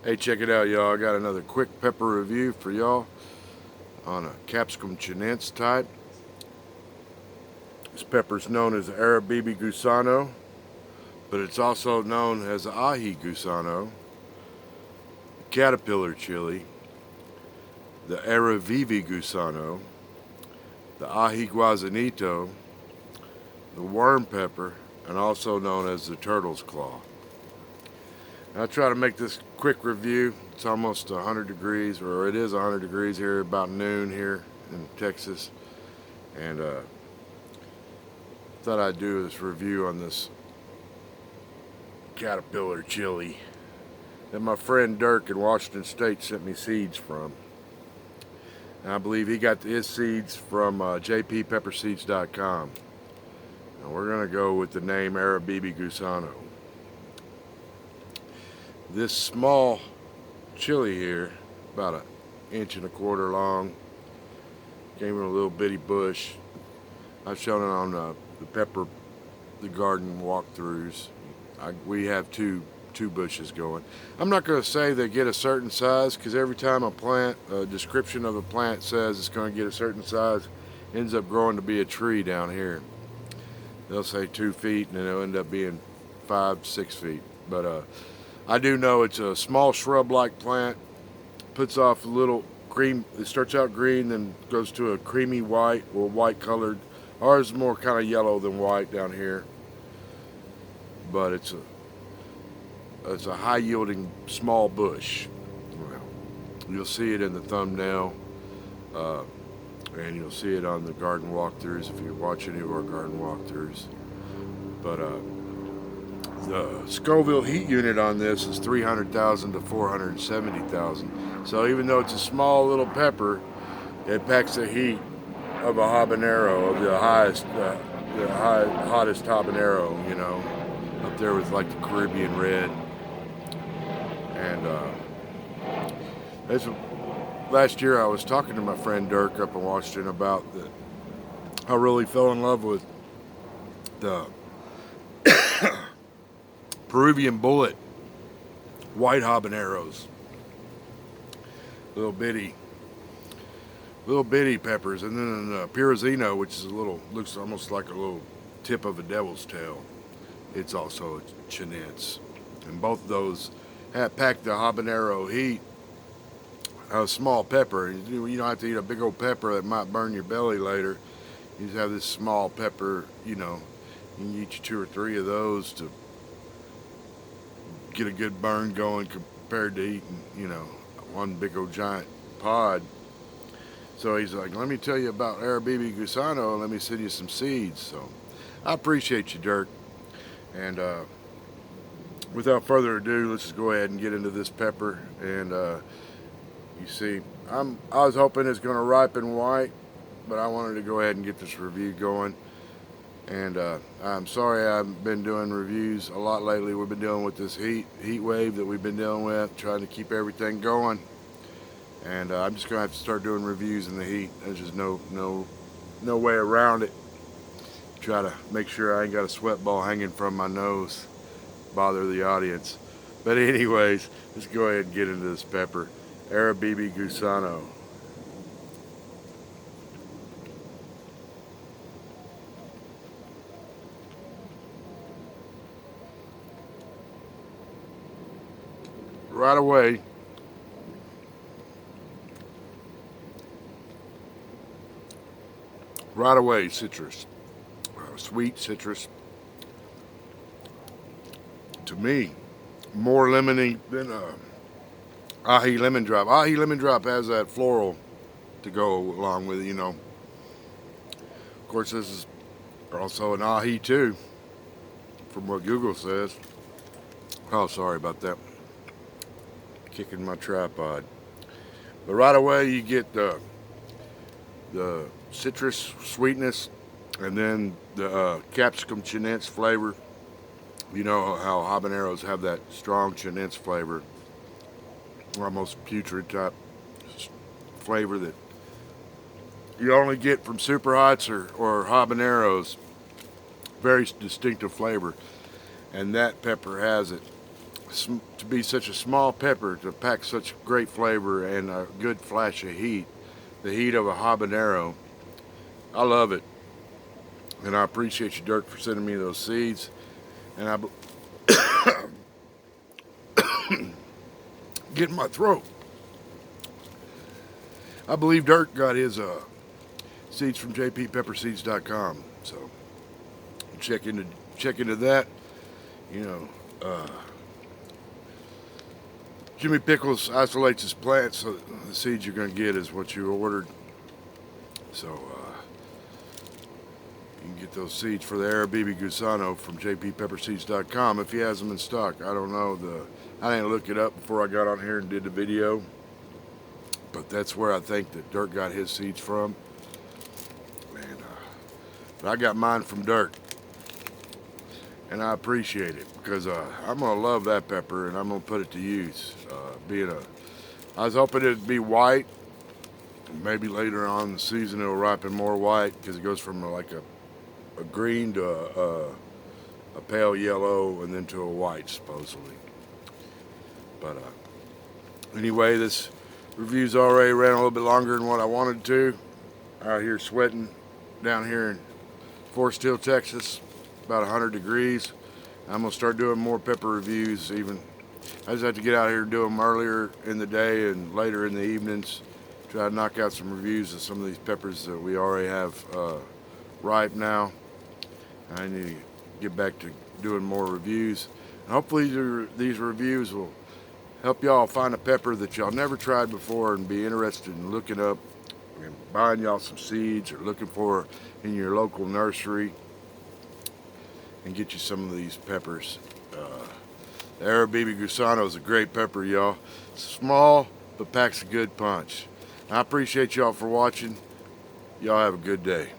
Hey, check it out, y'all. I got another quick pepper review for y'all on a capsicum chinense type. This pepper is known as Aribibi Guasano, but it's also known as ají Guasano, caterpillar chili, the arivivi Guasano, the ají guasanito, the worm pepper, and also known as the turtle's claw. I'll try to make this quick review. It's almost 100 degrees, or it is 100 degrees here, about noon here in Texas. And thought I'd do this review on this caterpillar chili that my friend Dirk in Washington State sent me seeds from. And I believe he got his seeds from jppepperseeds.com. And we're going to go with the name Aribibi Guasano. This small chili here, about an inch and a quarter long, came in a little bitty bush. I've shown it on the garden walkthroughs. We have two bushes going. I'm not going to say they get a certain size, because every time a description of a plant says it's going to get a certain size, it ends up growing to be a tree down here. They'll say 2 feet and then it'll end up being 5-6 feet. But I do know it's a small shrub-like plant. Puts off a little cream. It starts out green, then goes to a creamy white or white colored. Ours is more kind of yellow than white down here. But it's a high-yielding small bush. Well, you'll see it in the thumbnail, and you'll see it on the garden walkthroughs if you watch any of our garden walkthroughs. But the Scoville heat unit on this is 300,000 to 470,000. So even though it's a small little pepper, it packs the heat of a habanero, of the hottest habanero, up there with like the Caribbean red. And last year I was talking to my friend Dirk up in Washington about I really fell in love with the Peruvian bullet white habaneros, little bitty peppers, and then the pirazino, which is looks almost like a little tip of a devil's tail. It's also a chinense, and both of those pack the habanero heat. A small pepper. You don't have to eat a big old pepper that might burn your belly later. You just have this small pepper. You can eat you 2 or 3 of those to get a good burn going, compared to eating, one big old giant pod. So he's like, let me tell you about Aribibi Guasano, and let me send you some seeds. So I appreciate you, Dirk. And without further ado, let's just go ahead and get into this pepper. And you see, I was hoping it's going to ripen white, but I wanted to go ahead and get this review going. And I'm sorry I haven't been doing reviews a lot lately. We've been dealing with this heat wave that we've been dealing with, trying to keep everything going. And I'm just gonna have to start doing reviews in the heat. There's just no way around it. Try to make sure I ain't got a sweat ball hanging from my nose, bother the audience. But anyways, let's go ahead and get into this pepper, Aribibi Guasano. Right away, citrus, sweet citrus. To me, more lemony than ají lemon drop. Ají lemon drop has that floral to go along with it, Of course, this is also an ají too, from what Google says. Oh, sorry about that. Kicking my tripod. But right away, you get the citrus sweetness, and then the capsicum chinense flavor. You know how habaneros have that strong chinense flavor, almost putrid type flavor that you only get from super hots or habaneros. Very distinctive flavor, and that pepper has it. to be such a small pepper to pack such great flavor and a good flash of heat, the heat of a habanero. I love it, and I appreciate you, Dirk, for sending me those seeds. And I get in my throat. I believe Dirk got his seeds from jppepperseeds.com, so check into that. You know, Jimmy Pickles isolates his plants, so the seeds you're going to get is what you ordered. So you can get those seeds for the Aribibi Guasano from jppepperseeds.com if he has them in stock. I don't know. I didn't look it up before I got on here and did the video, but that's where I think that Dirk got his seeds from. And but I got mine from Dirk, and I appreciate it because I'm gonna love that pepper and I'm gonna put it to use. I was hoping it'd be white. Maybe later on in the season it'll ripen more white because it goes from like a green to a pale yellow and then to a white supposedly. But anyway, this review's already ran a little bit longer than what I wanted to. Out here sweating down here in Forest Hill, Texas, about 100 degrees. I'm gonna start doing more pepper reviews. I just have to get out here and do them earlier in the day and later in the evenings. Try to knock out some reviews of some of these peppers that we already have ripe now. I need to get back to doing more reviews. And hopefully these reviews will help y'all find a pepper that y'all never tried before and be interested in looking up and buying y'all some seeds or looking for in your local nursery and get you some of these peppers. The Aribibi Guasano is a great pepper, y'all. Small, but packs a good punch. I appreciate y'all for watching. Y'all have a good day.